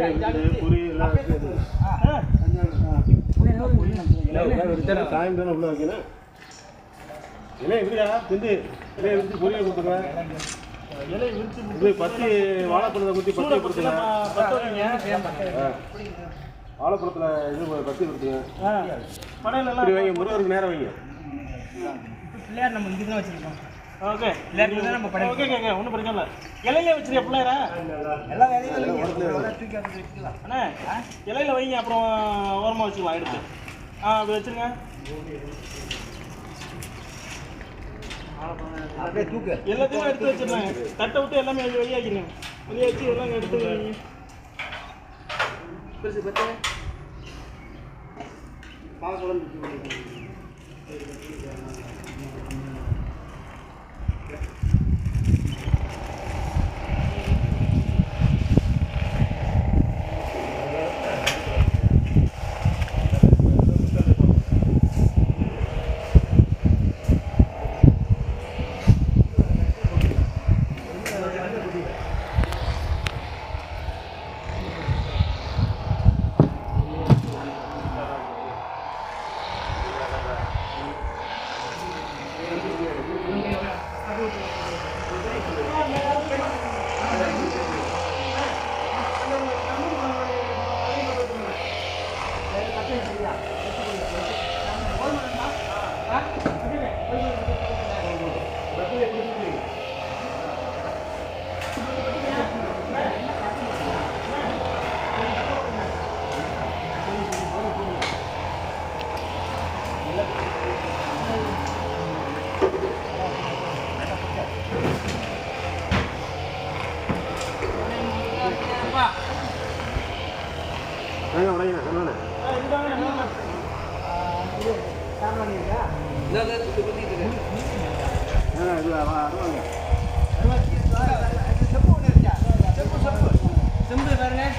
பொரி எல்லாம் டைம் தானே உள்ள வைக்கணும். இலை எப்படியா திண்டு இலையை விரிச்சு பொரியை கொடுத்துருவேன். இலை விரிச்சு இது பத்தி வாழைப்பழத்தை குத்தி பத்தி கொடுத்துங்க. வாழைப்பழத்தில் இது பத்தி கொடுத்துங்க. இப்படி வைங்க, முருகருக்கு நேரம் வைங்க. பிள்ளையார் நம்ம இங்கே தான் வச்சுருக்கோம். ஓகே பிள்ளையார் தான் நம்ம படம். ஓகே ஒன்றும் பிரச்சனை இல்லை. இலையில வச்சுருக்க பிள்ளையாரா எல்லா வேலையும் அண்ணா இலையில வைங்க, அப்புறம் ஓரமாக வச்சுக்கலாம் எடுத்து. அப்படி வச்சுருங்க. எல்லாத்தையும் எடுத்து வச்சிடலாங்க. தட்டை விட்டு எல்லாமே வெளியாக்கிடுங்க. வெளியாக்கி எல்லாம் எடுத்து வைங்க. பெருசு பத்து பாக்குழம்பு செம்பு பாருங்க.